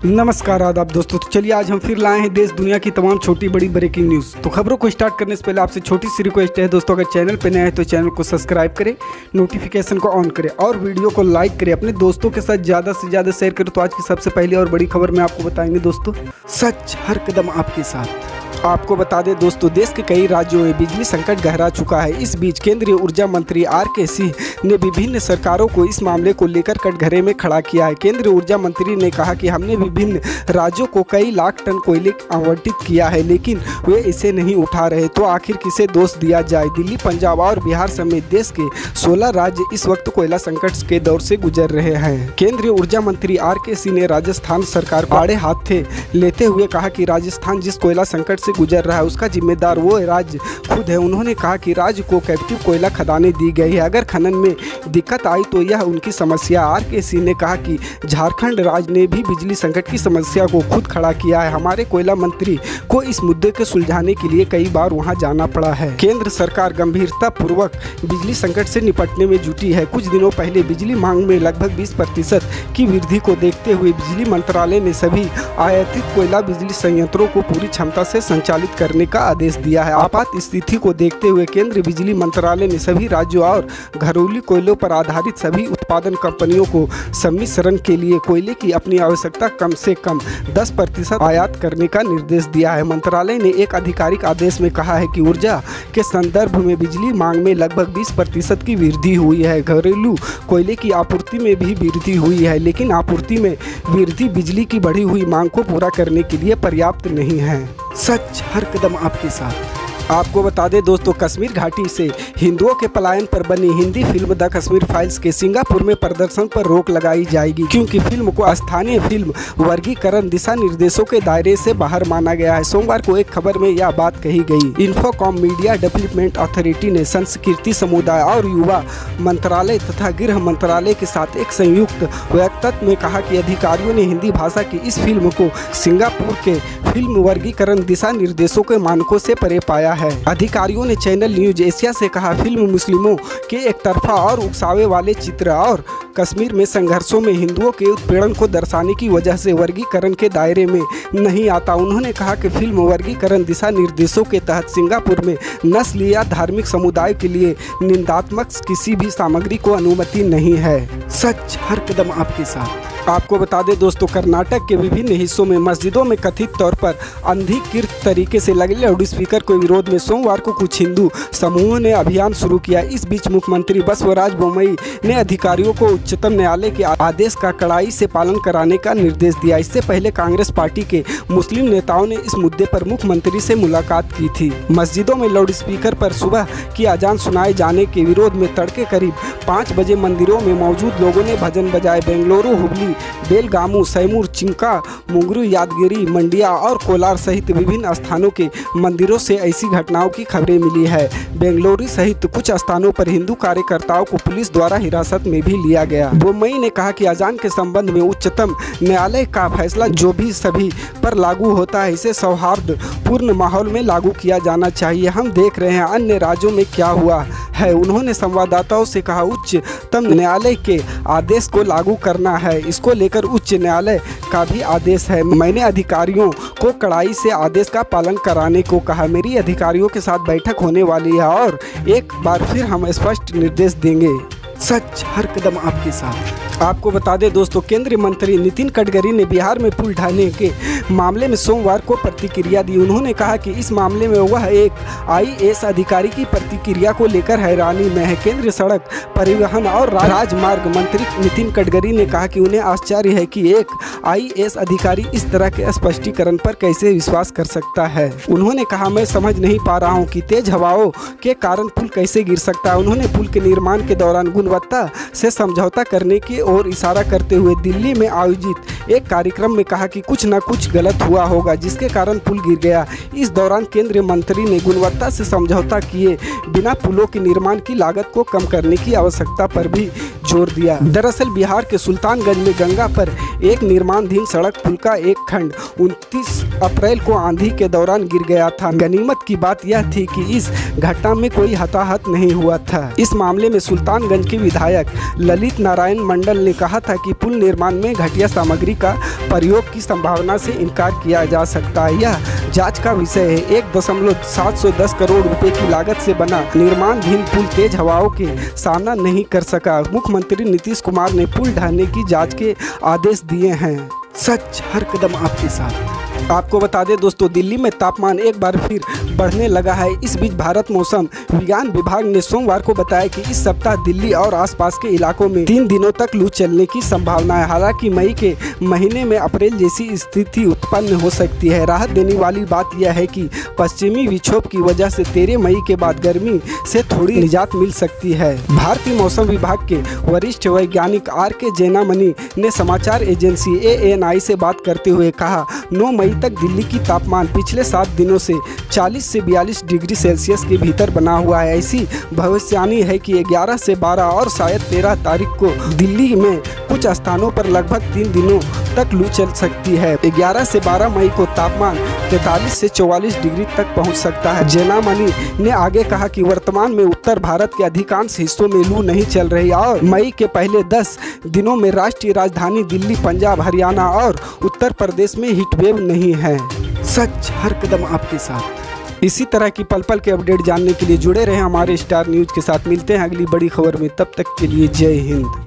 नमस्कार आदाब दोस्तों। तो चलिए आज हम फिर लाए हैं देश दुनिया की तमाम छोटी बड़ी ब्रेकिंग न्यूज़। तो खबरों को स्टार्ट करने से पहले आपसे छोटी सी रिक्वेस्ट है दोस्तों, अगर चैनल पर नए हैं तो चैनल को सब्सक्राइब करें, नोटिफिकेशन को ऑन करें और वीडियो को लाइक करें, अपने दोस्तों के साथ ज़्यादा से ज़्यादा शेयर करें। तो आज की सबसे पहली और बड़ी खबर में आपको बताएंगे दोस्तों, सच हर कदम आपके साथ। आपको बता दें दोस्तों, देश के कई राज्यों में बिजली संकट गहरा चुका है। इस बीच केंद्रीय ऊर्जा मंत्री आर.के. सिंह ने विभिन्न सरकारों को इस मामले को लेकर कटघरे में खड़ा किया है। केंद्रीय ऊर्जा मंत्री ने कहा कि हमने विभिन्न राज्यों को कई लाख टन कोयले आवंटित किया है, लेकिन वे इसे नहीं उठा रहे, तो आखिर किसे दोष दिया जाए। दिल्ली, पंजाब और बिहार समेत देश के 16 राज्य इस वक्त कोयला संकट के दौर से गुजर रहे हैं। केंद्रीय ऊर्जा मंत्री आर.के. सिंह ने राजस्थान सरकार को आड़े हाथे लेते हुए कहा कि राजस्थान जिस कोयला संकट से गुजर रहा है उसका जिम्मेदार वो राज्य खुद है। उन्होंने कहा कि राज्य को कैप्टिव कोयला खदानें दी गई है, अगर खनन में दिक्कत आई तो यह उनकी समस्या। आर.के. सिंह ने कहा कि झारखंड राज्य ने भी बिजली संकट की समस्या को खुद खड़ा किया है। हमारे कोयला मंत्री को इस मुद्दे को सुलझाने के लिए कई बार वहां जाना पड़ा है। केंद्र सरकार गंभीरता पूर्वक बिजली संकट से निपटने में जुटी है। कुछ दिनों पहले बिजली मांग में लगभग 20% की वृद्धि को देखते हुए बिजली मंत्रालय ने सभी आयातित कोयला बिजली संयंत्रों को पूरी क्षमता से संचालित करने का आदेश दिया है। आपात स्थिति को देखते हुए केंद्रीय बिजली मंत्रालय ने सभी राज्यों और घरेलू कोयलों पर आधारित सभी उत्पादन कंपनियों को सम्मिश्रण के लिए कोयले की अपनी आवश्यकता कम से कम 10% आयात करने का निर्देश दिया है। मंत्रालय ने एक आधिकारिक आदेश में कहा है कि ऊर्जा के संदर्भ में बिजली मांग में लगभग 20% की वृद्धि हुई है। घरेलू कोयले की आपूर्ति में भी वृद्धि हुई है, लेकिन आपूर्ति में वृद्धि बिजली की बढ़ी हुई मांग को पूरा करने के लिए पर्याप्त नहीं है। सच हर कदम आपके साथ। आपको बता दें दोस्तों, कश्मीर घाटी से हिंदुओं के पलायन पर बनी Hindi film the Kashmir files के सिंगापुर में प्रदर्शन पर रोक लगाई जाएगी, क्योंकि फिल्म को स्थानीय फिल्म वर्गीकरण दिशा निर्देशों के दायरे से बाहर माना गया है। सोमवार को एक खबर में यह बात कही गई। इन्फोकॉम मीडिया डेवलपमेंट अथॉरिटी ने संस्कृति, समुदाय और युवा मंत्रालय तथा गृह मंत्रालय के साथ एक संयुक्त वक्तव्य में कहा कि अधिकारियों ने हिंदी भाषा की इस फिल्म को सिंगापुर के फिल्म वर्गीकरण दिशा निर्देशों के मानकों से परे पाया है। अधिकारियों ने चैनल न्यूज एशिया से कहा, फिल्म मुस्लिमों के एक तरफा और उकसावे वाले चित्र और कश्मीर में संघर्षों में हिंदुओं के उत्पीड़न को दर्शाने की वजह से वर्गीकरण के दायरे में नहीं आता। उन्होंने कहा कि फिल्म वर्गीकरण दिशा निर्देशों के तहत सिंगापुर में नस्ल या धार्मिक समुदाय के लिए निंदात्मक किसी भी सामग्री को अनुमति नहीं है। सच हर कदम आपके साथ। आपको बता दें दोस्तों, कर्नाटक के विभिन्न हिस्सों में मस्जिदों में कथित तौर पर अनधिकृत तरीके से लगे लाउड स्पीकर के विरोध में सोमवार को कुछ हिंदू समूहों ने अभियान शुरू किया। इस बीच मुख्यमंत्री बसवराज बोम्मई ने अधिकारियों को उच्चतम न्यायालय के आदेश का कड़ाई से पालन कराने का निर्देश दिया। इससे पहले कांग्रेस पार्टी के मुस्लिम नेताओं ने इस मुद्दे पर मुख्यमंत्री से मुलाकात की थी। मस्जिदों में लाउड स्पीकर पर सुबह की अजान सुनाए जाने के विरोध में तड़के करीब 5 बजे मंदिरों में मौजूद लोगों ने भजन बजाए। बेंगलुरु, हुबली, बेलगामू, सैमूर, चिंका, मुंगरू, यादगिरी, मंडिया और कोलार सहित विभिन्न स्थानों के मंदिरों से ऐसी घटनाओं की खबरें मिली है। बेंगलुरु सहित कुछ स्थानों पर हिंदू कार्यकर्ताओं को पुलिस द्वारा हिरासत में भी लिया गया। बोम्मई ने कहा कि अजान के संबंध में उच्चतम न्यायालय का फैसला जो भी सभी पर लागू होता है, इसे सौहार्दपूर्ण माहौल में लागू किया जाना चाहिए। हम देख रहे हैं अन्य राज्यों में क्या हुआ है। उन्होंने संवाददाताओं से कहा, उच्चतम न्यायालय के आदेश को लागू करना है, इसको लेकर उच्च न्यायालय का भी आदेश है। मैंने अधिकारियों को कड़ाई से आदेश का पालन कराने को कहा। मेरी अधिकारियों के साथ बैठक होने वाली है और एक बार फिर हम स्पष्ट निर्देश देंगे। सच हर कदम आपके साथ। आपको बता दें दोस्तों, केंद्रीय मंत्री नितिन गडकरी ने बिहार में पुल ढाने के मामले में सोमवार को प्रतिक्रिया दी। उन्होंने कहा कि इस मामले में वह एक आईएएस अधिकारी की प्रतिक्रिया को लेकर हैरानी में है। केंद्रीय सड़क परिवहन और राजमार्ग मंत्री नितिन गडकरी ने कहा कि उन्हें आश्चर्य है कि एक आईएएस अधिकारी इस तरह के स्पष्टीकरण पर कैसे विश्वास कर सकता है। उन्होंने कहा, मैं समझ नहीं पा रहा हूँ कि तेज हवाओं के कारण पुल कैसे गिर सकता है। उन्होंने पुल के निर्माण के दौरान गुणवत्ता से समझौता करने की और इशारा करते हुए दिल्ली में आयोजित एक कार्यक्रम में कहा कि कुछ न कुछ गलत हुआ होगा जिसके कारण पुल गिर गया। इस दौरान केंद्रीय मंत्री ने गुणवत्ता से समझौता किए बिना पुलों के निर्माण की लागत को कम करने की आवश्यकता पर भी जोर दिया। दरअसल बिहार के सुल्तानगंज में गंगा पर एक निर्माणाधीन सड़क पुल का एक खंड 29 अप्रैल को आंधी के दौरान गिर गया था। गनीमत की बात यह थी कि इस घटना में कोई हताहत नहीं हुआ था। इस मामले में सुल्तानगंज के विधायक ललित नारायण मंडल ने कहा था कि पुल निर्माण में घटिया सामग्री का प्रयोग की संभावना से इनकार किया जा सकता है। यह जांच का विषय है। 1.710 करोड़ रुपए की लागत से बना निर्माणाधीन पुल तेज हवाओं के सामना नहीं कर सका। मुख्यमंत्री नीतीश कुमार ने पुल ढहने की जांच के आदेश दिए हैं। सच हर कदम आपके साथ। आपको बता दें दोस्तों, दिल्ली में तापमान एक बार फिर बढ़ने लगा है। इस बीच भारत मौसम विज्ञान विभाग ने सोमवार को बताया कि इस सप्ताह दिल्ली और आसपास के इलाकों में 3 दिनों तक लू चलने की संभावना है। हालांकि मई के महीने में अप्रैल जैसी स्थिति उत्पन्न हो सकती है। राहत देने वाली बात यह है कि पश्चिमी विक्षोभ की वजह से 13 मई के बाद गर्मी से थोड़ी निजात मिल सकती है। भारतीय मौसम विभाग के वरिष्ठ वैज्ञानिक RK जैनामणि ने समाचार एजेंसी ANI से बात करते हुए कहा, 9 मई तक दिल्ली की तापमान पिछले 7 दिनों से 40 से 42 डिग्री सेल्सियस के भीतर बना हुआ है। ऐसी भविष्यवाणी है कि 11 से 12 और शायद 13 तारीख को दिल्ली में कुछ स्थानों पर लगभग 3 दिनों तक लू चल सकती है। 11 से 12 मई को तापमान 43 से 44 डिग्री तक पहुंच सकता है। जैनामणि ने आगे कहा कि वर्तमान में उत्तर भारत के अधिकांश हिस्सों में लू नहीं चल रही और मई के पहले 10 दिनों में राष्ट्रीय राजधानी दिल्ली, पंजाब, हरियाणा और उत्तर प्रदेश में हीटवेव नहीं है। सच हर कदम आपके साथ। इसी तरह की पल पल के अपडेट जानने के लिए जुड़े रहें हमारे स्टार न्यूज़ के साथ। मिलते हैं अगली बड़ी खबर में, तब तक के लिए जय हिंद।